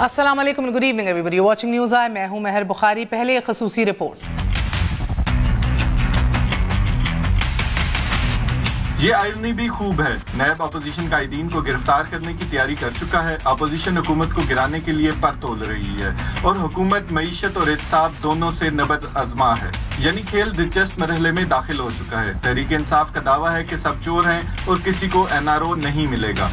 السلام علیکم good evening everybody watching news I. میں ہوں مہر بخاری. پہلے ایک خصوصی رپورٹ. یہ آئرنی بھی خوب ہے. نیب اپوزیشن قائدین کو گرفتار کرنے کی تیاری کر چکا ہے. اپوزیشن حکومت کو گرانے کے لیے پر تول رہی ہے اور حکومت معیشت اور احتساب دونوں سے نبرد آزما ہے. یعنی کھیل دلچسپ مرحلے میں داخل ہو چکا ہے. تحریک انصاف کا دعویٰ ہے کہ سب چور ہیں اور کسی کو NRO نہیں ملے گا.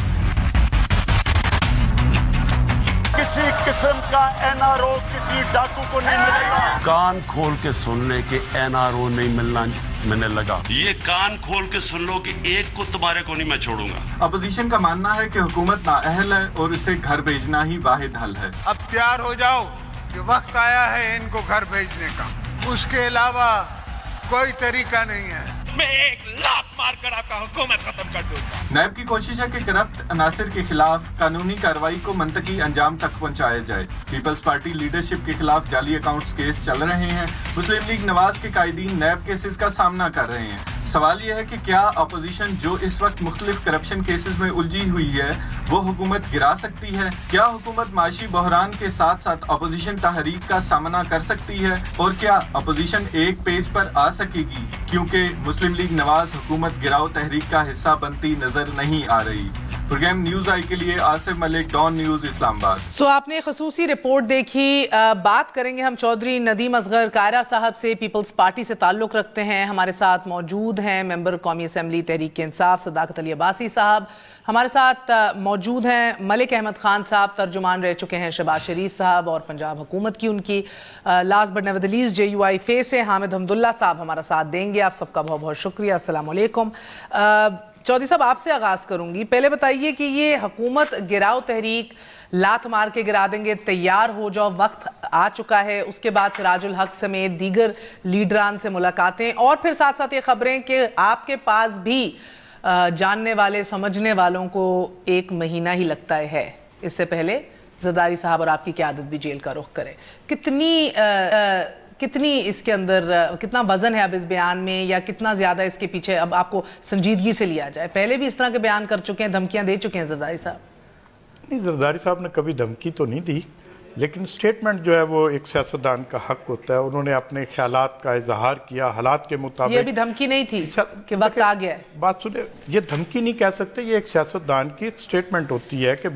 کسی قسم کا NRO کسی ڈاکو کو نہیں ملے گا. کان کھول کے سننے کے NRO نہیں ملنے لگا. یہ کان کھول کے سن لو کہ ایک کو تمہارے کو نہیں میں چھوڑوں گا. اپوزیشن کا ماننا ہے کہ حکومت نااہل ہے اور اسے گھر بھیجنا ہی واحد حل ہے. اب تیار ہو جاؤ کہ وقت آیا ہے ان کو گھر بھیجنے کا. اس کے علاوہ کوئی طریقہ نہیں ہے. میں ایک لات مار کر آپ کا حکومت ختم کر دوں گا. نیب کی کوشش ہے کہ کرپٹ عناصر کے خلاف قانونی کارروائی کو منطقی انجام تک پہنچایا جائے. پیپلز پارٹی لیڈرشپ کے خلاف جعلی اکاؤنٹس کیس چل رہے ہیں. مسلم لیگ نواز کے قائدین نیب کیسز کا سامنا کر رہے ہیں. سوال یہ ہے کہ کیا اپوزیشن جو اس وقت مختلف کرپشن کیسز میں الجھی ہوئی ہے وہ حکومت گرا سکتی ہے؟ کیا حکومت معاشی بحران کے ساتھ ساتھ اپوزیشن تحریک کا سامنا کر سکتی ہے؟ اور کیا اپوزیشن ایک پیج پر آ سکے گی کیونکہ مسلم لیگ نواز حکومت گراؤ تحریک کا حصہ بنتی نظر نہیں آ رہی؟ پروگرام نیوز آئی کے لیے آصف ملک، ڈان نیوز، اسلام آباد. آپ نے خصوصی رپورٹ دیکھی. بات کریں گے ہم چودھری ندیم اصغر قاہرہ صاحب سے. پیپلز پارٹی سے تعلق رکھتے ہیں. ہمارے ساتھ موجود ہیں ممبر قومی اسمبلی تحریک انصاف صداقت علی عباسی صاحب. ہمارے ساتھ موجود ہیں ملک احمد خان صاحب، ترجمان رہ چکے ہیں شہباز شریف صاحب اور پنجاب حکومت کی ان کی. Last but never the least JUI face سے حامد حمداللہ صاحب ہمارا ساتھ دیں گے. آپ سب کا بہت بہت شکریہ. السلام علیکم. چودھری صاحب آپ سے آغاز کروں گی. پہلے بتائیے کہ یہ حکومت گراؤ تحریک لات مار کے گرا دیں گے، تیار ہو جاؤ، وقت آ چکا ہے. اس کے بعد سراج الحق سمیت دیگر لیڈران سے ملاقاتیں اور پھر ساتھ ساتھ یہ خبریں کہ آپ کے پاس بھی جاننے والے سمجھنے والوں کو 1 مہینہ ہی لگتا ہے. اس سے پہلے زرداری صاحب اور آپ کی قیادت بھی جیل کا رخ کرے. کتنی اس کے اندر کتنا وزن ہے اب اس بیان میں، یا کتنا زیادہ اس کے پیچھے اب آپ کو سنجیدگی سے لیا جائے؟ پہلے بھی اس طرح کے بیان کر چکے ہیں، دھمکیاں دے چکے ہیں زرداری صاحب. نہیں، زرداری صاحب نے کبھی دھمکی تو نہیں دی، لیکن سٹیٹمنٹ جو ہے وہ ایک سیاستدان کا حق ہوتا ہے. انہوں نے اپنے خیالات کا اظہار کیا حالات کے مطابق. یہ بھی دھمکی نہیں تھی کہ وقت آ گیا ہے. بات سنیں، یہ دھمکی نہیں کہہ سکتے، یہ ایک سیاستدان کی سٹیٹمنٹ ہوتی ہے کہ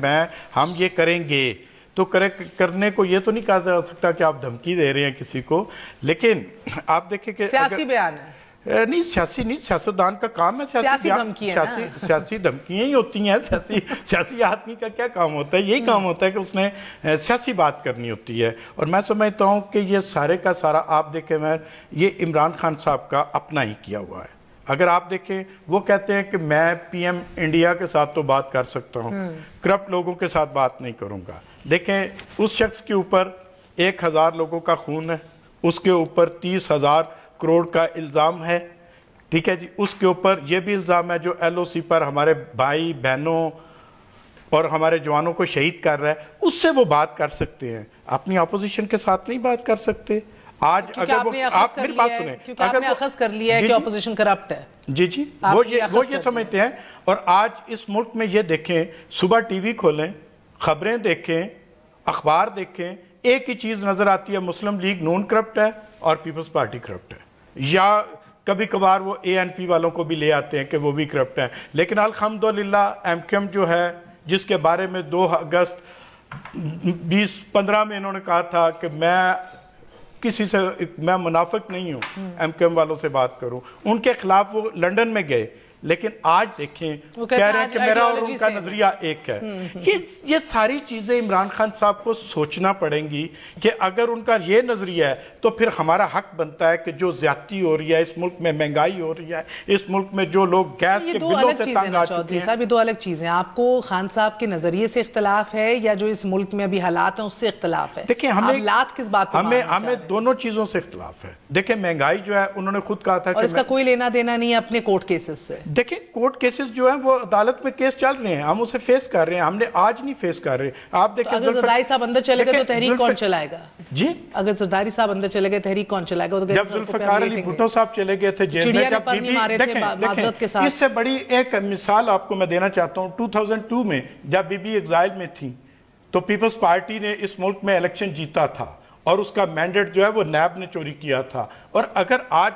ہم یہ کریں گے. تو کرنے کو یہ تو نہیں کہا جا سکتا کہ آپ دھمکی دے رہے ہیں کسی کو. لیکن آپ دیکھیں کہ سیاسی بیان ہے. نہیں، سیاسی نہیں، سیاستدان کا کام ہے سیاسی دھمکیاں ہی ہوتی ہیں. سیاسی آدمی کا کیا کام ہوتا ہے؟ یہی کام ہوتا ہے کہ اس نے سیاسی بات کرنی ہوتی ہے. اور میں سمجھتا ہوں کہ یہ سارے کا سارا آپ دیکھیں یہ عمران خان صاحب کا اپنا ہی کیا ہوا ہے. اگر آپ دیکھیں وہ کہتے ہیں کہ میں PM انڈیا کے ساتھ تو بات کر سکتا ہوں، کرپٹ لوگوں کے ساتھ بات نہیں کروں گا. دیکھیں اس شخص کے اوپر 1000 لوگوں کا خون ہے، اس کے اوپر 30,000 کروڑ کا الزام ہے. ٹھیک ہے جی، اس کے اوپر یہ بھی الزام ہے جو LOC پر ہمارے بھائی بہنوں اور ہمارے جوانوں کو شہید کر رہا ہے. اس سے وہ بات کر سکتے ہیں، اپنی اپوزیشن کے ساتھ نہیں بات کر سکتے. آج اگر آپ میری بات سنیں، کیونکہ آپ نے اخذ کر لیا ہے کہ اپوزیشن کرپٹ ہے. جی وہ یہ سمجھتے ہیں. اور آج اس ملک میں یہ دیکھیں، صبح TV کھولیں، خبریں دیکھیں، اخبار دیکھیں، ایک ہی چیز نظر آتی ہے، مسلم لیگ نون کرپٹ ہے اور پیپلز پارٹی کرپٹ ہے. یا کبھی کبھار وہ ANP والوں کو بھی لے آتے ہیں کہ وہ بھی کرپٹ ہیں. لیکن الحمدللہ MQM جو ہے، جس کے بارے میں 2 اگست 2015 میں انہوں نے کہا تھا کہ میں منافق نہیں ہوں، MQM والوں سے بات کروں، ان کے خلاف وہ لندن میں گئے. لیکن آج دیکھیں کہہ رہے ہیں کہ میرا اور ان کا نظریہ ایک ہے. یہ ساری چیزیں عمران خان صاحب کو سوچنا پڑیں گی کہ اگر ان کا یہ نظریہ ہے تو پھر ہمارا حق بنتا ہے کہ جو زیادتی ہو رہی ہے اس ملک میں، مہنگائی ہو رہی ہے اس ملک میں، جو لوگ گیس کے بلوں سے تنگ آ چکے ہیں. یہ 2 الگ چیزیں. آپ کو خان صاحب کے نظریے سے اختلاف ہے یا جو اس ملک میں ابھی حالات ہیں اس سے اختلاف ہے؟ دیکھیں حالات کس بات پر ہمیں دونوں چیزوں سے اختلاف ہے. دیکھیں مہنگائی جو ہے انہوں نے خود کہا تھا کہ اس کا کوئی لینا دینا نہیں ہے اپنے کورٹ کیسز سے. دیکھیں کورٹ کیسز جو ہیں وہ عدالت میں کیس چل رہے ہیں، ہم اسے فیس کر رہے ہیں. ہم نے آج نہیں فیس کر رہے. آپ دیکھیں اگر زرداری صاحب اندر چلے گئے تو تحریک کون چلائے گا؟ جی اگر زرداری صاحب اندر چلے گئے تحریک کون چلائے گا؟ جب ذوالفقار علی بھٹو صاحب چلے گئے تھے جیل میں، دیکھیں اس سے بڑی ایک مثال آپ کو میں دینا چاہتا ہوں. 2002 میں جب بی بی ایگزائل میں تھی تو پیپلز پارٹی نے اس ملک میں الیکشن جیتا تھا اور اس کا مینڈیٹ جو ہے وہ نیب نے چوری کیا تھا. اور اگر آج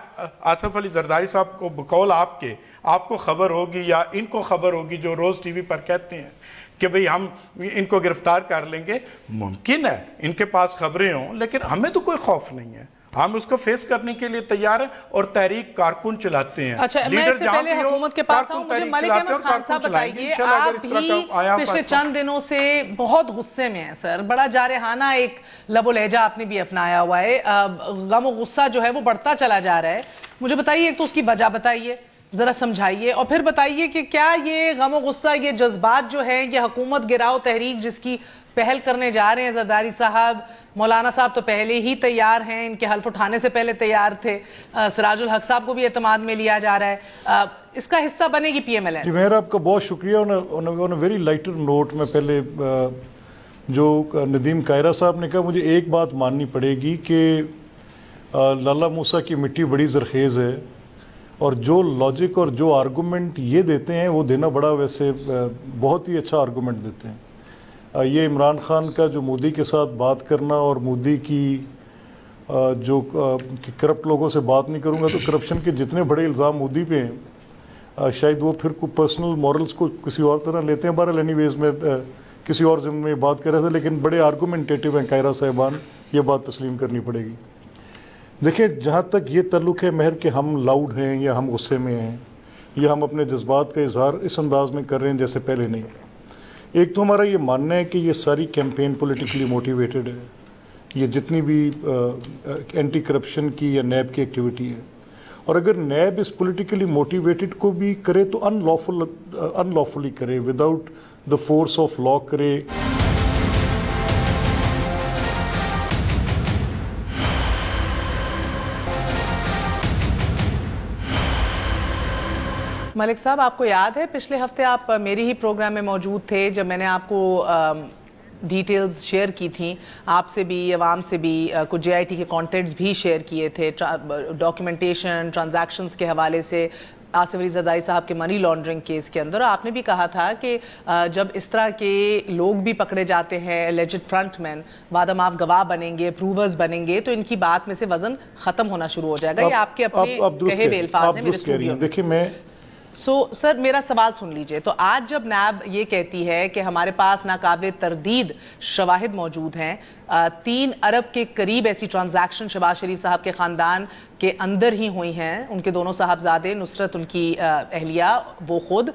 آصف علی زرداری صاحب کو بقول آپ کو خبر ہوگی یا ان کو خبر ہوگی جو روز ٹی وی پر کہتے ہیں کہ بھئی ہم ان کو گرفتار کر لیں گے, ممکن ہے ان کے پاس خبریں ہوں, لیکن ہمیں تو کوئی خوف نہیں ہے, ہم اس کو فیس کرنے کے لیے تیار ہیں اور تحریک کارکن چلاتے ہیں. اچھا, میں اس سے پہلے حکومت کے پاس آؤں, مجھے ملک احمد خان صاحب بتائیے, آپ بھی پچھلے چند دنوں سے بہت غصے میں ہیں سر, بڑا جارحانہ ایک لب و لہجہ آپ نے بھی اپنایا ہوا ہے, غم و غصہ جو ہے وہ بڑھتا چلا جا رہا ہے. مجھے بتائیے, ایک تو اس کی وجہ بتائیے, ذرا سمجھائیے, اور پھر بتائیے کہ کیا یہ غم و غصہ, یہ جذبات جو ہیں, یہ حکومت گراؤ تحریک جس کی پہل کرنے جا رہے ہیں زرداری صاحب, مولانا صاحب تو پہلے ہی تیار ہیں, ان کے حلف اٹھانے سے پہلے تیار تھے, سراج الحق صاحب کو بھی اعتماد میں لیا جا رہا ہے, اس کا حصہ بنے گی پی ایم ایل این؟ جی میرا آپ کا بہت شکریہ. آن اے ویری لائٹر نوٹ, میں پہلے جو ندیم کائرہ صاحب نے کہا, مجھے ایک بات ماننی پڑے گی کہ لالا موسیٰ کی مٹی بڑی زرخیز ہے, اور جو لاجک اور جو آرگومنٹ یہ دیتے ہیں وہ دینا بڑا ویسے بہت ہی اچھا آرگومنٹ دیتے ہیں. یہ عمران خان کا جو مودی کے ساتھ بات کرنا اور مودی کی جو کرپٹ لوگوں سے بات نہیں کروں گا, تو کرپشن کے جتنے بڑے الزام مودی پہ ہیں شاید وہ پھر پرسنل مورلز کو کسی اور طرح لیتے ہیں. بہرحال اینی ویز میں کسی اور ضمن میں بات کر رہا تھا, لیکن بڑے آرگومنٹیٹیو ہیں کائرہ صاحبان, یہ بات تسلیم کرنی پڑے گی. دیکھیں, جہاں تک یہ تعلق ہے مہر کہ ہم لاؤڈ ہیں یا ہم غصے میں ہیں یا ہم اپنے جذبات کا اظہار اس انداز میں کر رہے ہیں جیسے پہلے نہیں. ایک تو ہمارا یہ ماننا ہے کہ یہ ساری کیمپین پولیٹیکلی موٹیویٹڈ ہے, یہ جتنی بھی اینٹی کرپشن کی یا نیب کی ایکٹیویٹی ہے, اور اگر نیب اس پولیٹیکلی موٹیویٹڈ کو بھی کرے تو ان لافلی کرے, without the force of law کرے. ملک صاحب, آپ کو یاد ہے پچھلے ہفتے آپ میری ہی پروگرام میں موجود تھے جب میں نے آپ کو ڈیٹیلز شیئر کی تھیں, آپ سے بھی, عوام سے بھی, کچھ جے آئی ٹی کے کانٹینٹس بھی شیئر کیے تھے, ڈاکیومنٹیشن, ٹرانزیکشنز کے حوالے سے آصف علی زرداری صاحب کے منی لانڈرنگ کیس کے اندر. آپ نے بھی کہا تھا کہ جب اس طرح کے لوگ بھی پکڑے جاتے ہیں, اللیجڈ فرنٹ مین, وعدہ معاف گواہ بنیں گے, پروورز بنیں گے, تو ان کی بات میں سے وزن ختم ہونا شروع ہو جائے گا. یہ آپ کے اپنے کہے ہوئے الفاظ ہیں میرے اسٹوڈیو میں. دیکھیں میں سر میرا سوال سن لیجئے. تو آج جب نیب یہ کہتی ہے کہ ہمارے پاس ناقابل تردید شواہد موجود ہیں, 3 ارب کے قریب ایسی ٹرانزیکشن شہباز شریف صاحب کے خاندان کے اندر ہی ہوئی ہیں, ان کے دونوں صاحبزادے, نصرت ان کی اہلیہ, وہ خود,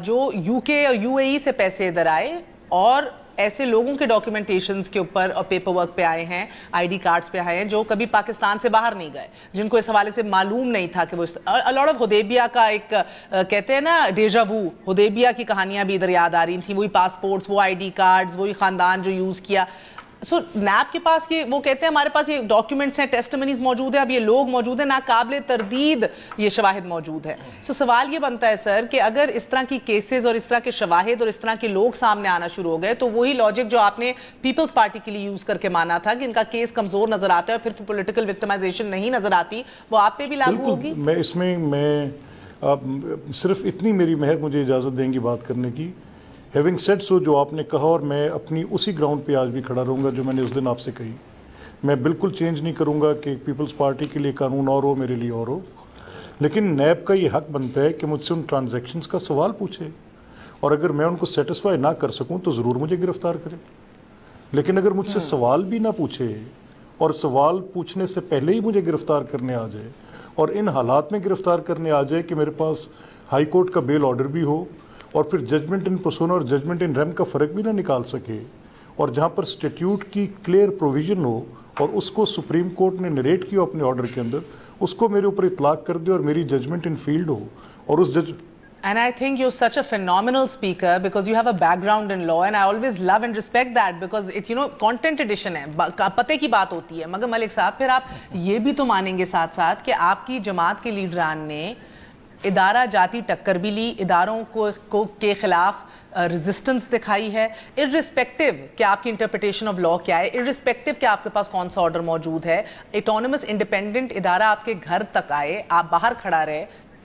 جو یو کے اور یو اے ای سے پیسے ادھر آئے اور ایسے لوگوں کے ڈاکیومنٹیشنز کے اوپر اور پیپر ورک پہ آئے ہیں, آئی ڈی کارڈز پہ آئے ہیں, جو کبھی پاکستان سے باہر نہیں گئے, جن کو اس حوالے سے معلوم نہیں تھا کہ وہ لاٹ آف حدیبیہ کا ایک کہتے ہیں نا ڈیجا وو, حدیبیہ کی کہانیاں بھی ادھر یاد آ رہی تھیں, وہی پاسپورٹس, وہ آئی ڈی کارڈز, وہی خاندان جو یوز کیا. سو نیب کے پاس یہ, وہ کہتے ہیں ہمارے پاس یہ ڈاکیومنٹس ہیں, ٹیسٹمنیز موجود ہیں, اب یہ لوگ موجود ہیں, ناقابل تردید یہ شواہد موجود ہے. سو سوال یہ بنتا ہے سر کہ اگر اس طرح کی کیسز اور اس طرح کے شواہد اور اس طرح کے لوگ سامنے آنا شروع ہو گئے, تو وہی لاجک جو آپ نے پیپلز پارٹی کے لیے یوز کر کے مانا تھا کہ ان کا کیس کمزور نظر آتا ہے اور پھر پولیٹیکل وکٹمائزیشن نہیں نظر آتی, وہ آپ پہ بھی لاگو ہوگی؟ میں اس میں صرف اتنی میری مہر مجھے اجازت دیں گی بات کرنے کی. ہیونگ سیڈ سو, جو آپ نے کہا, اور میں اپنی اسی گراؤنڈ پہ آج بھی کھڑا رہوں گا جو میں نے اس دن آپ سے کہی. میں بالکل چینج نہیں کروں گا کہ پیپلز پارٹی کے لیے قانون اور ہو, میرے لیے اور ہو, لیکن نیب کا یہ حق بنتا ہے کہ مجھ سے ان ٹرانزیکشنز کا سوال پوچھے, اور اگر میں ان کو سیٹسفائی نہ کر سکوں تو ضرور مجھے گرفتار کرے. لیکن اگر مجھ سے سوال بھی نہ پوچھے اور سوال پوچھنے سے پہلے ہی مجھے گرفتار کرنے آ جائے, اور ان حالات میں گرفتار کرنے آ جائے کہ میرے پاس ہائی کورٹ کا بیل آرڈر بھی ہو اور پھر ججمنٹ ان پرسونا اور ججمنٹ ان ریم کا فرق بھی نہ نکال سکے, اور جہاں پر اسٹیٹیوٹ کی کلیئر پروویژن ہو اور اس کو سپریم کورٹ نے نریٹ کیا اپنے آرڈر کے اندر, اس کو میرے اوپر اطلاق کر دے اور میری ججمنٹ ان فیلڈ ہو, اور اس جج And I think you're such a phenomenal speaker because you have a background in law, and I always love and respect that because it's, you know, content edition ہے, پتے کی بات ہوتی ہے. مگر ملک صاحب پھر آپ یہ بھی تو مانیں گے ساتھ ساتھ کہ آپ کی جماعت کے لیڈران نے ادارہ جاتی ٹکر بھی لی, اداروں کو کے خلاف ریزسٹنس دکھائی ہے, irrespective کہ آپ کی انٹرپریٹیشن آف لا کیا ہے, irrespective کہ آپ کے پاس کون سا آرڈر موجود ہے, اٹونومس انڈیپینڈنٹ ادارہ آپ کے گھر تک آئے, آپ باہر کھڑا رہے,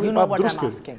you know what I'm asking.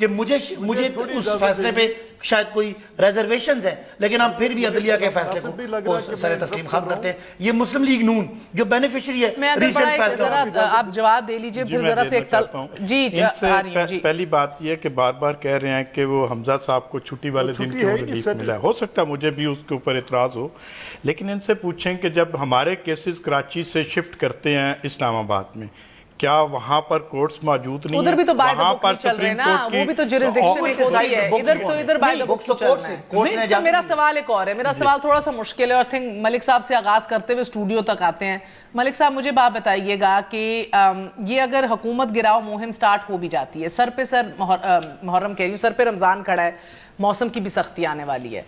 کہ مجھے اس فیصلے پہ شاید کوئی ریزرویشنز ہیں، لیکن ہم پھر بھی عدلیہ کے فیصلے کو سر تسلیم خم کرتے ہیں. یہ مسلم لیگ نون جو بینیفیشری ہے ریسنٹ فیصلہ. آپ جواب دے لیجئے پھر ذرا سے جی. پہلی بات یہ کہ بار بار کہہ رہے ہیں کہ وہ حمزہ صاحب کو چھٹی والے دن کیوں ریلیف ملا ہے. ہو سکتا ہے مجھے بھی اس کے اوپر اعتراض ہو، لیکن ان سے پوچھیں کہ جب ہمارے کیسز کراچی سے شفٹ کرتے ہیں اسلام آباد میں، کیا وہاں پر کورٹس موجود نہیں ہیں؟ ادھر بھی تو بائی دا بک چل رہے ہیں نا، وہ بھی تو جورسڈکشن ایک ہوتی ہے. ادھر بائی دا بک چل رہا ہے. میرا سوال ایک اور ہے، میرا سوال تھوڑا سا مشکل ہے، اور تھنک ملک صاحب سے آغاز کرتے ہوئے اسٹوڈیو تک آتے ہیں. ملک صاحب مجھے بات بتائیے گا کہ یہ اگر حکومت گراؤ مہم سٹارٹ ہو بھی جاتی ہے، سر پہ سر محرم کہہ رہی ہوں، سر پہ رمضان کھڑا ہے، موسم کی بھی سختی آنے والی ہے،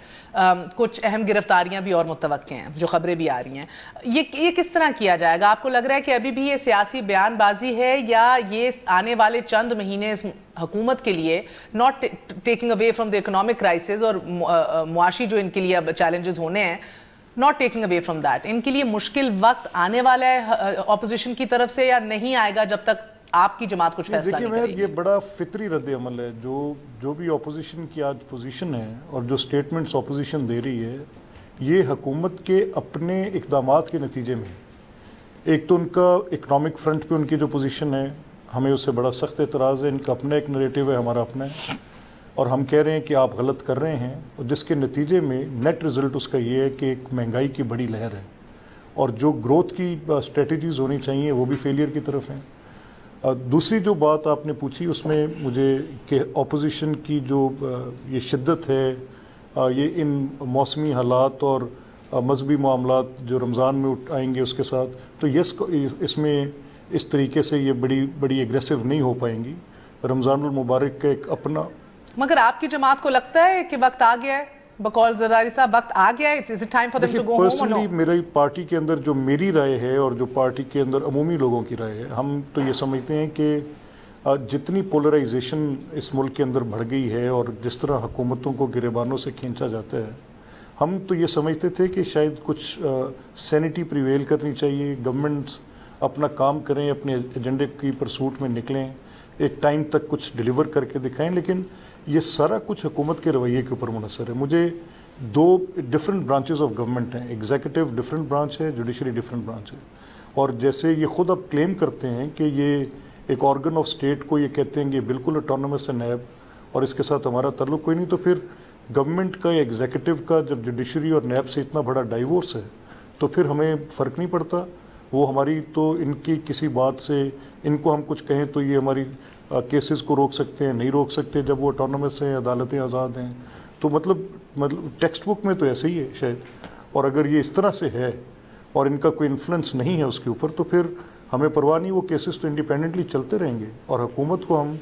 کچھ اہم گرفتاریاں بھی اور متوقع ہیں جو خبریں بھی آ رہی ہیں، یہ کس طرح کیا جائے گا؟ آپ کو لگ رہا ہے کہ ابھی بھی یہ سیاسی بیان بازی ہے، یا یہ آنے والے چند مہینے اس حکومت کے لیے not taking away from the economic crisis اور معاشی جو ان کے لیے اب چیلنجز ہونے ہیں، not taking away from that, ان کے لیے مشکل وقت آنے والا ہے اپوزیشن کی طرف سے، یا نہیں آئے گا جب تک آپ کی جماعت کچھ فیصلہ نہیں کرے گی؟ یہ بڑا فطری رد عمل ہے. جو بھی اپوزیشن کی آج پوزیشن ہے اور جو سٹیٹمنٹس اپوزیشن دے رہی ہے، یہ حکومت کے اپنے اقدامات کے نتیجے میں. ایک تو ان کا اکنامک فرنٹ پہ ان کی جو پوزیشن ہے، ہمیں اس سے بڑا سخت اعتراض ہے. ان کا اپنا ایک نریٹو ہے، ہمارا اپنا ہے، اور ہم کہہ رہے ہیں کہ آپ غلط کر رہے ہیں، اور جس کے نتیجے میں نیٹ رزلٹ اس کا یہ ہے کہ ایک مہنگائی کی بڑی لہر ہے، اور جو گروتھ کی اسٹریٹجیز ہونی چاہیے وہ بھی فیلئر کی طرف ہیں. دوسری جو بات آپ نے پوچھی اس میں مجھے کہ اپوزیشن کی جو یہ شدت ہے، یہ ان موسمی حالات اور مذہبی معاملات جو رمضان میں آئیں گے اس کے ساتھ، تو اس میں اس طریقے سے یہ بڑی ایگریسو نہیں ہو پائیں گی. رمضان المبارک کا ایک اپنا. مگر آپ کی جماعت کو لگتا ہے کہ وقت آ گیا ہے؟ بقول زرداری صاحب وقت آ گیا ہے؟ Is it time for them to go home or no? Personally میری پارٹی کے اندر جو میری رائے ہے اور جو پارٹی کے اندر عمومی لوگوں کی رائے ہے، ہم تو یہ سمجھتے ہیں کہ جتنی پولرائزیشن اس ملک کے اندر بڑھ گئی ہے اور جس طرح حکومتوں کو گریبانوں سے کھینچا جاتا ہے، ہم تو یہ سمجھتے تھے کہ شاید کچھ سینٹی پریویل کرنی چاہیے، گورنمنٹس اپنا کام کریں، اپنے ایجنڈے کی پرسوٹ میں نکلیں، ایک ٹائم تک کچھ ڈیلیور کر کے دکھائیں. لیکن یہ سارا کچھ حکومت کے رویے کے اوپر منحصر ہے. مجھے دو ڈفرینٹ برانچز آف گورنمنٹ ہیں، ایگزیکٹو ڈفرینٹ برانچ ہے، جوڈیشری ڈفرینٹ برانچ ہے. اور جیسے یہ خود اب کلیم کرتے ہیں کہ یہ ایک آرگن آف اسٹیٹ کو یہ کہتے ہیں کہ بالکل اٹانومس ہے نیب، اور اس کے ساتھ ہمارا تعلق کوئی نہیں، تو پھر گورنمنٹ کا یا ایگزیکٹو کا جب جوڈیشری اور نیب سے اتنا بڑا ڈائیورس ہے تو پھر ہمیں فرق نہیں پڑتا. وہ ہماری تو ان کی کسی بات سے ان کو ہم کچھ کہیں تو یہ ہماری کیسز کو روک سکتے ہیں، نہیں روک سکتے جب وہ اٹانومس ہیں، عدالتیں آزاد ہیں. تو مطلب ٹیکسٹ بک میں تو ایسے ہی ہے شاید. اور اگر یہ اس طرح سے ہے اور ان کا کوئی انفلوئنس نہیں ہے اس کے اوپر، تو پھر ہمیں پرواہ نہیں، وہ کیسز تو انڈیپینڈنٹلی چلتے رہیں گے. اور حکومت کو ہم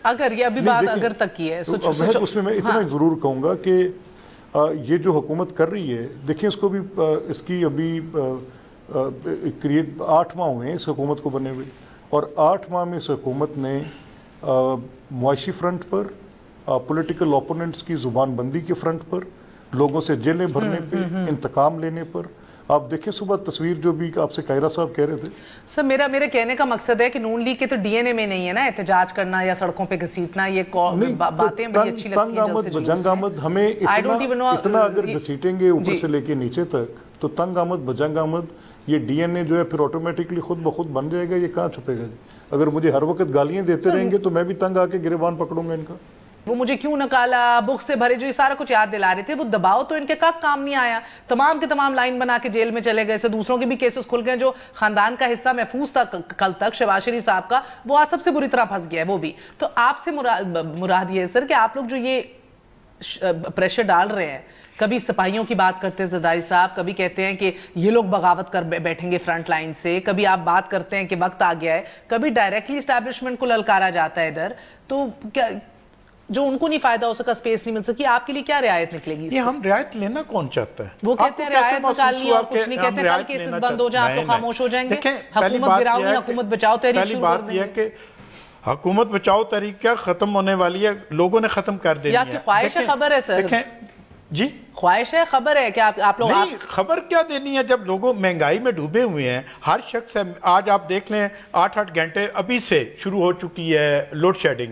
اگر یہ ابھی بات اگر تک کی ہے اس میں اتنا ضرور کہوں گا کہ یہ جو حکومت کر رہی ہے، دیکھیں اس کو بھی اس کی ابھی قریب 8 ماہ ہوئے ہیں اس حکومت کو بنے ہوئے، اور 8 ماہ میں اس حکومت نے معاشی فرنٹ پر، پولیٹیکل اوپوننٹس کی زبان بندی کے فرنٹ پر، لوگوں سے جیلیں بھرنے پہ، انتقام لینے پر. آپ دیکھیں صبح تصویر جو بھی آپ سے قاہرہ صاحب کہہ رہے تھے. سر میرے کہنے کا مقصد ہے کہ نون لیگ کے تو ڈی این اے میں نہیں ہے نا احتجاج کرنا یا سڑکوں پہ گھسیٹنا. یہ باتیں بڑی اچھی لگتی ہیں. بجنگ آمد ہمیں اتنا اگر گھسیٹیں گے اوپر سے لے کے نیچے تک، تو تنگ آمد بجنگ آمد یہ ڈی این اے جو ہے پھر آٹومیٹکلی خود بخود بن جائے گا. یہ کہاں چھپے گا؟ اگر مجھے ہر وقت گالیاں دیتے رہیں گے تو میں بھی تنگ آ کے گریبان پکڑوں گا ان کا. وہ مجھے کیوں نکالا، بک سے بھرے، جو یہ سارا کچھ یاد دلا رہے تھے، وہ دباؤ تو ان کے کام نہیں آیا. تمام کے تمام لائن بنا کے جیل میں چلے گئے. سے دوسروں کے بھی کیسز کھل گئے جو خاندان کا حصہ محفوظ تھا کل تک. شہباز شریف صاحب کا وہ آج سب سے بری طرح پھنس گیا ہے وہ بھی. تو آپ سے مراد یہ ہے سر کہ آپ لوگ جو یہ پریشر ڈال رہے ہیں، کبھی سپاہیوں کی بات کرتے ہیں زرداری صاحب، کبھی کہتے ہیں کہ یہ لوگ بغاوت کر بیٹھیں گے فرنٹ لائن سے، کبھی آپ بات کرتے ہیں کہ وقت آ گیا ہے، کبھی ڈائریکٹلی اسٹیبلشمنٹ کو للکارا جاتا ہے ادھر. تو کیا جو ان کو نہیں فائدہ ہو سکا، اسپیس نہیں مل سکی، آپ کے لیے کیا رعایت نکلے گی؟ یہ ہم رعایت لینا کون چاہتا ہے؟ وہ کہتے ہیں رعایت نکالنی اور کچھ نہیں کہتے. کل کیسز بند ہو جائیں آپ تو خاموش ہو جائیں گے. حکومت گراؤ نہیں، حکومت بچاؤ تحریک شروع کر دیں گے. پہلی بات یہ کہ حکومت بچاؤ تحریک کیا ختم ہونے والی ہے، لوگوں نے ختم کر دینی ہے. یا کہ خواہش ہے، خبر ہے سر؟ جی خواہش ہے، خبر ہے کہ آپ لوگ نہیں، خبر کیا دینی ہے جب لوگوں مہنگائی میں ڈوبے ہوئے ہیں. ہر شخص ہے. آج آپ دیکھ لیں 8 گھنٹے ابھی سے شروع ہو چکی ہے لوڈ شیڈنگ.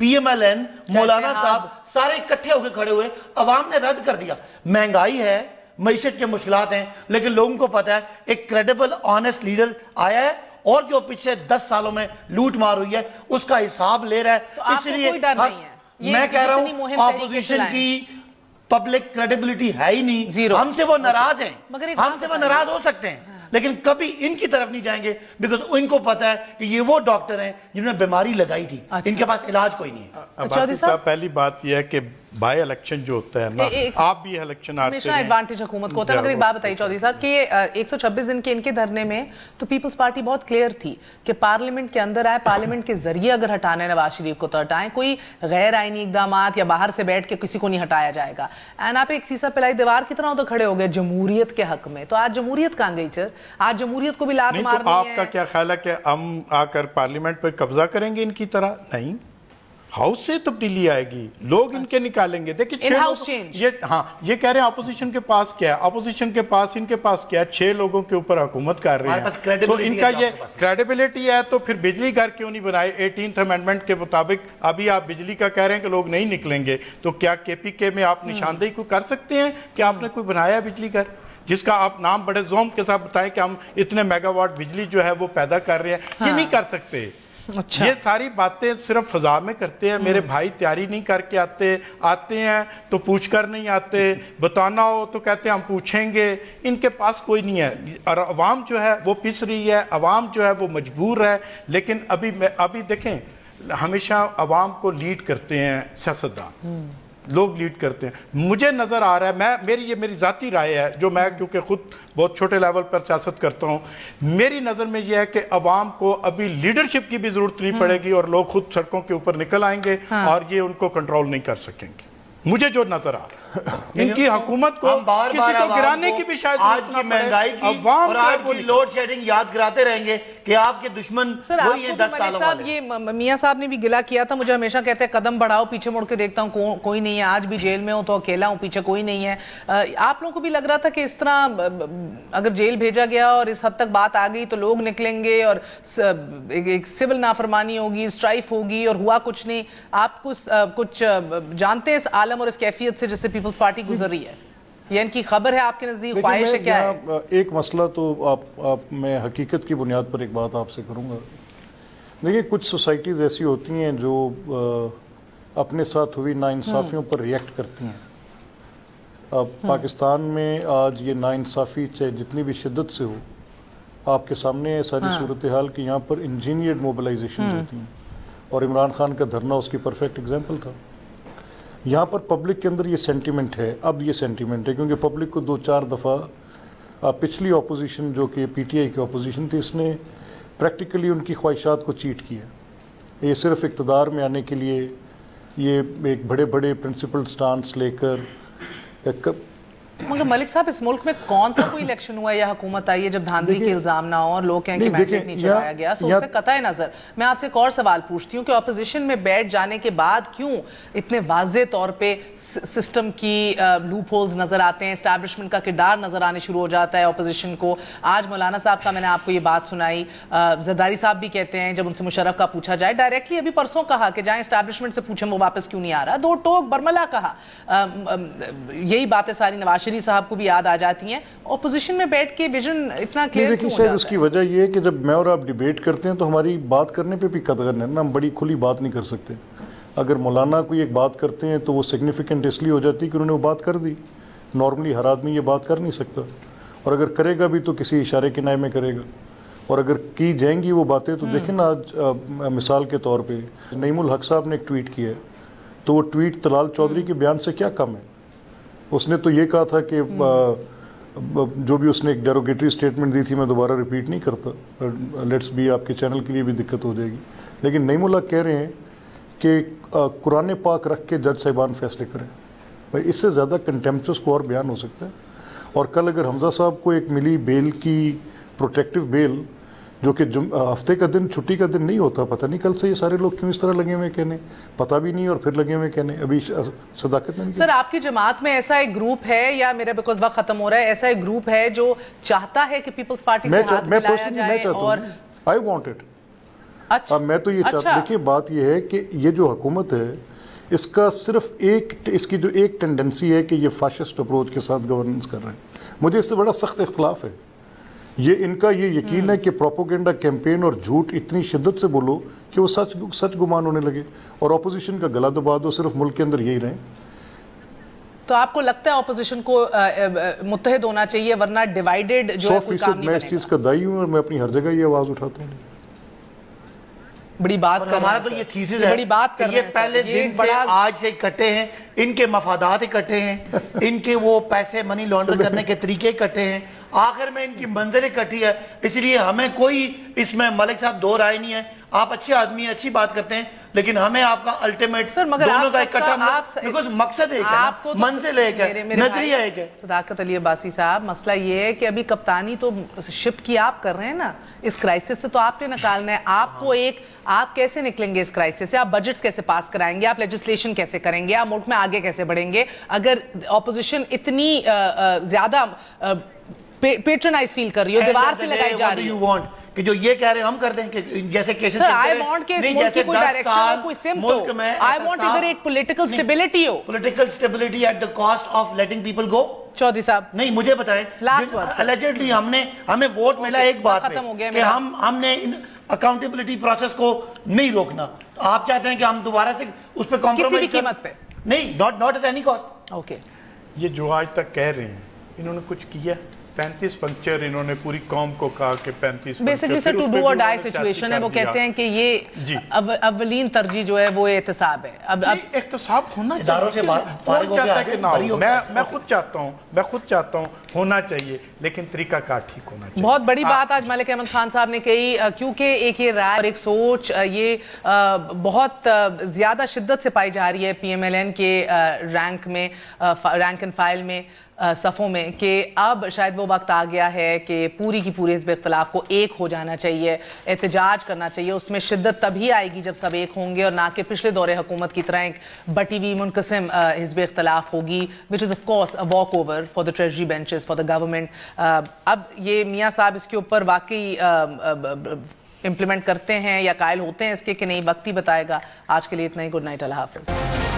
PMLN, مولانا صاحب سارے اکٹھے ہو کے کھڑے ہوئے, عوام نے رد کر دیا. مہنگائی ہے, معیشت کے مشکلات ہیں, لیکن لوگوں کو پتا ہے ایک کریڈیبل آنیسٹ لیڈر آیا ہے اور جو پچھلے 10 سالوں میں لوٹ مار ہوئی ہے اس کا حساب لے رہا ہے. اس لیے میں کہہ رہا ہوں اپوزیشن کی پبلک کریڈیبلٹی ہے ہی نہیں. ہم سے وہ ناراض ہیں, ہم سے وہ ناراض ہو سکتے ہیں, لیکن کبھی ان کی طرف نہیں جائیں گے, بیکاز ان کو پتا ہے کہ یہ وہ ڈاکٹر ہیں جنہوں نے بیماری لگائی تھی, ان کے پاس علاج کوئی نہیں ہے. عباسی صاحب, پہلی بات یہ ہے کہ بائی الیکشن جو ہوتا ہے نا, آپ بھی الیکشن آتے ہیں, ہمیشہ ایڈوانٹیج حکومت کو ہوتا ہے. مگر ایک بات بتائیے چودھری صاحب کہ 126 دن کے ان کے دھرنے میں تو پیپلز پارٹی بہت کلیئر تھی کہ پارلیمنٹ کے اندر آئے, پارلیمنٹ کے ذریعے اگر ہٹانا ہے نواز شریف کو تو ہٹائیں, کوئی غیر آئینی اقدامات یا باہر سے بیٹھ کے کسی کو نہیں ہٹایا جائے گا. اینڈ آپ ایک سیسا پلائی دیوار کی طرح تو کھڑے ہو گئے جمہوریت کے حق میں. تو آج جمہوریت کہاں گئی سر؟ آج جمہوریت کو بھی لات مارنی ہے. آپ کا کیا خیال ہے کہ ہم آ کر پارلیمنٹ پہ قبضہ کریں گے ان کی طرح؟ نہیں, ہاؤس سے تبدیلی آئے گی, لوگ ان کے نکالیں گے. دیکھیں یہ کہہ رہے ہیں اپوزیشن کے پاس کیا ہے, اپوزیشن کے پاس ان کے پاس کیا ہے, 6 لوگوں کے اوپر حکومت کر رہے ہیں, تو ان کا یہ کریڈیبلٹی ہے. تو پھر بجلی گھر کیوں نہیں بنائے 18th امینڈمنٹ کے مطابق؟ ابھی آپ بجلی کا کہہ رہے ہیں کہ لوگ نہیں نکلیں گے, تو کیا KPK میں آپ نشاندہی کو کر سکتے ہیں کہ آپ نے کوئی بنایا بجلی گھر جس کا آپ نام بڑے زوم کے ساتھ بتائیں کہ ہم اتنے میگا واٹ بجلی جو ہے وہ پیدا کر رہے ہیں؟ یہ نہیں کر سکتے. یہ ساری باتیں صرف فضا میں کرتے ہیں. میرے بھائی تیاری نہیں کر کے آتے ہیں تو پوچھ کر نہیں آتے, بتانا ہو تو کہتے ہیں ہم پوچھیں گے. ان کے پاس کوئی نہیں ہے, اور عوام جو ہے وہ پس رہی ہے, عوام جو ہے وہ مجبور ہے. لیکن ابھی دیکھیں, ہمیشہ عوام کو لیڈ کرتے ہیں سیاستدان, لوگ لیڈ کرتے ہیں. مجھے نظر آ رہا ہے, یہ میری ذاتی رائے ہے, جو میں کیونکہ خود بہت چھوٹے لیول پر سیاست کرتا ہوں, میری نظر میں یہ ہے کہ عوام کو ابھی لیڈرشپ کی بھی ضرورت نہیں پڑے گی, اور لوگ خود سڑکوں کے اوپر نکل آئیں گے اور یہ ان کو کنٹرول نہیں کر سکیں گے. مجھے جو نظر آ رہا ہے ان کی حکومت کو کسی کو گرانے کی بھی شاید آج کی مہنگائی کی اور آج کی لوڈ شیڈنگ یاد کراتے رہیں گے کہ آپ کے دشمن وہی ہیں 10 سالوں والے. یہ میاں صاحب نے بھی گلا کیا تھا, مجھے ہمیشہ کہتے ہیں قدم بڑھاؤ, پیچھے مڑ کے دیکھتا ہوں کوئی نہیں ہے. آج بھی جیل میں ہوں تو اکیلا ہوں, پیچھے کوئی نہیں ہے. آپ لوگوں کو بھی لگ رہا تھا کہ اس طرح اگر جیل بھیجا گیا اور اس حد تک بات آ گئی تو لوگ نکلیں گے اور ایک سول نافرمانی ہوگی, اسٹرائف ہوگی, اور ہوا کچھ نہیں. آپ کچھ جانتے ہیں اس عالم اور اس کیفیت سے جس سے پیپلز پارٹی گزر رہی ہے؟ یہ ان کی خبر ہے, آپ کے نزدیک خواہش ہے, کیا ہے؟ ایک مسئلہ تو میں حقیقت کی بنیاد پر ایک بات آپ سے کروں گا. دیکھیں, کچھ سوسائٹیز ایسی ہوتی ہیں جو اپنے ساتھ ہوئی ناانصافیوں پر ریئیکٹ کرتی ہیں. پاکستان میں آج یہ ناانصافی چاہے جتنی بھی شدت سے ہو, آپ کے سامنے ہے ساری صورتحال کہ یہاں پر انجینئرڈ موبلائزیشنز ہوتی ہیں, اور عمران خان کا دھرنا اس کی پرفیکٹ ایگزامپل تھا. یہاں پر پبلک کے اندر یہ سینٹیمنٹ ہے, اب یہ سینٹیمنٹ ہے کیونکہ پبلک کو 2-4 دفعہ پچھلی اپوزیشن جو کہ PTI کی اپوزیشن تھی, اس نے پریکٹیکلی ان کی خواہشات کو چیٹ کیا. یہ صرف اقتدار میں آنے کے لیے یہ ایک بڑے بڑے پرنسپل سٹانس لے کر. مگر ملک صاحب, اس ملک میں کون سا کوئی الیکشن ہوا یا حکومت آئی ہے جب دھاندلی کے الزام نہ ہو اور لوگ کہیں کہ مینڈیٹ نہیں چلایا گیا؟ سو اس سے قطع نظر میں آپ سے ایک اور سوال پوچھتی ہوں کہ اپوزیشن میں بیٹھ جانے کے بعد کیوں اتنے واضح طور پہ سسٹم کی لوپ ہولز نظر آتے ہیں, اسٹیبلشمنٹ کا کردار نظر آنے شروع ہو جاتا ہے اپوزیشن کو؟ آج مولانا صاحب کا میں نے آپ کو یہ بات سنائی, زرداری صاحب بھی کہتے ہیں جب ان سے مشرف کا پوچھا جائے ڈائریکٹلی, ابھی پرسوں کہا کہ جائیں اسٹیبلشمنٹ سے پوچھیں وہ واپس کیوں نہیں آ رہا, 2 ٹوک برملا کہا. یہی باتیں ساری نواز شریف صاحب کو بھی یاد آ جاتی ہیں. اپوزیشن میں بیٹھ کے ویژن اتنا کلیئر کیوں ہو جاتا ہے؟ اس کی وجہ یہ ہے کہ جب میں اور آپ ڈیبیٹ کرتے ہیں تو ہماری بات کرنے پہ بھی قدر ہے نا, ہم بڑی کھلی بات نہیں کر سکتے. اگر مولانا کوئی ایک بات کرتے ہیں تو وہ سگنیفیکنٹ اس لیے ہو جاتی ہے کہ انہوں نے وہ بات کر دی. نارملی ہر آدمی یہ بات کر نہیں سکتا, اور اگر کرے گا بھی تو کسی اشارے کنائے میں کرے گا. اور اگر کی جائیں گی وہ باتیں تو دیکھیں نا, آج مثال کے طور پہ نعیم الحق صاحب نے ایک ٹویٹ کیا ہے, تو وہ ٹویٹ طلال چودھری کے بیان سے کیا کم ہے. اس نے تو یہ کہا تھا کہ جو بھی اس نے ایک ڈیروگیٹری سٹیٹمنٹ دی تھی میں دوبارہ ریپیٹ نہیں کرتا, لیٹس بی آپ کے چینل کے لیے بھی دقت ہو جائے گی. لیکن نعیم اللہ کہہ رہے ہیں کہ قرآن پاک رکھ کے جج صاحبان فیصلے کریں. بھائی اس سے زیادہ کنٹمپچوس کو اور بیان ہو سکتا ہے. اور کل اگر حمزہ صاحب کو ایک ملی بیل کی پروٹیکٹیو بیل, جو کہ ہفتے کا دن چھٹی کا دن نہیں ہوتا, پتہ نہیں کل سے یہ سارے لوگ کیوں اس طرح لگے ہوئے کہنے, پتہ بھی نہیں اور پھر لگے ہوئے کہنے. ابھی صداقت نہیں. سر, آپ کی جماعت میں ایسا ایک گروپ ہے, یا میرا بیکاز وقت ختم ہو رہا ہے, ایسا ایک گروپ ہے جو چاہتا ہے کہ پیپلز پارٹی سے ہاتھ ملایا جائے؟ اور I want it. اچھا میں تو یہ چاہتا ہوں، دیکھیں بات یہ ہے کہ یہ جو حکومت ہے اس کا صرف اس کی جو ایک ٹینڈنسی ہے کہ یہ فاشسٹ اپروچ کے ساتھ گورننس کر رہے ہیں. مجھے اس سے بڑا سخت اختلاف ہے. یہ ان کا یہ یقین ہے کہ پروپیگنڈا کیمپین اور جھوٹ اتنی شدت سے بولو کہ وہ سچ گمان ہونے لگے اور اپوزیشن کا گلا دبا دو، صرف ملک کے اندر یہی رہیں. تو آپ کو لگتا ہے اپوزیشن کو متحد ہونا چاہیے ورنہ ڈیوائیڈڈ جو ہے کوئی کام نہیں بنے گا؟ میں اس چیز کا دائی ہوں اور میں اپنی ہر جگہ یہ آواز اٹھاتا ہوں. بڑی بات کر ہمارا تو یہ تھیسس ہے کہ یہ پہلے دن سے آج سے اکٹھے ہیں، ان کے مفادات اکٹھے ہیں، ان کے وہ پیسے منی لانڈر کرنے کے طریقے اکٹھے ہیں، آخر میں ان کی منزل اکٹھی ہے. اس لیے ہمیں کوئی اس میں ملک صاحب دو رائے نہیں ہے. آپ اچھے آدمی ہیں، اچھی بات کرتے ہیں، لیکن ہمیں آپ کا الٹیمیٹ دونوں کا اکٹھا مقصد ایک ہے، منزل ایک ہے، نظریہ ایک ہے. صداقت علی عباسی صاحب، مسئلہ یہ ہے کہ ابھی کپتانی تو شپ کی آپ کر رہے ہیں نا، اس کرائسس سے تو آپ نے نکالنا ہے. آپ کیسے نکلیں گے اس کرائسس سے؟ آپ بجٹس کیسے پاس کرائیں گے؟ آپ لیجسلیشن کیسے کریں گے؟ آپ ملک میں آگے کیسے بڑھیں گے اگر اپوزیشن اتنی زیادہ پیٹرنائز فیل کر رہی ہو، دیوار سے لگائی جا رہی ہو؟ کہ جو یہ کہہ رہے ہیں ہم کر دیں کہ جیسے کیسز چلتے ہیں، I want کہ اس ملک کی کوئی ڈائریکشن ہو، کوئی سمت ہو. I want ادھر ایک پولیٹیکل سٹیبلٹی ہو. Political stability at the cost of letting people go. Chaudhry صاحب نہیں، مجھے بتائیں، allegedly ہمیں ووٹ ملا ایک بات پہ کہ ہم نے اکاؤنٹیبلٹی پروسیس کو نہیں روکنا. آپ چاہتے ہیں کہ ہم دوبارہ سے اس پہ کمپرومائز کسی بھی قیمت پہ؟ نہیں، not at any cost. Okay. یہ جو آج تک کہہ رہے ہیں انہوں نے کچھ کیا؟ 35 پنکچر انہوں نے پوری قوم کو کہا کہ 35 بیسیکلی سے ٹو ڈو اور ڈائی سچویشن ہے. وہ کہتے ہیں کہ یہ اولین ترجیح جو ہے وہ احتساب ہے. اب احتساب ہونا اداروں سے فارغ ہو کے میں خود چاہتا ہوں ہونا چاہیے، لیکن طریقہ کار ٹھیک ہونا چاہیے. بہت بڑی بات آج ملک احمد خان صاحب نے کہی، کیونکہ ایک یہ رائے اور ایک سوچ یہ بہت زیادہ شدت سے پائی جا رہی ہے پی ایم ایل این کے رینک اینڈ فائل میں، صفوں میں، کہ اب شاید وہ وقت آ گیا ہے کہ پوری کی پوری حزب اختلاف کو ایک ہو جانا چاہیے، احتجاج کرنا چاہیے. اس میں شدت تبھی آئے گی جب سب ایک ہوں گے اور نہ کہ پچھلے دور حکومت کی طرح ایک بٹی ہوئی منقسم حزب اختلاف ہوگی، which is of course a walk over for the treasury benches for the government. اب یہ میاں صاحب اس کے اوپر واقعی امپلیمنٹ کرتے ہیں یا قائل ہوتے ہیں اس کے کہ نہیں، وقت ہی بتائے گا. آج کے لیے اتنا ہی. گڈ نائٹ، اللہ حافظ.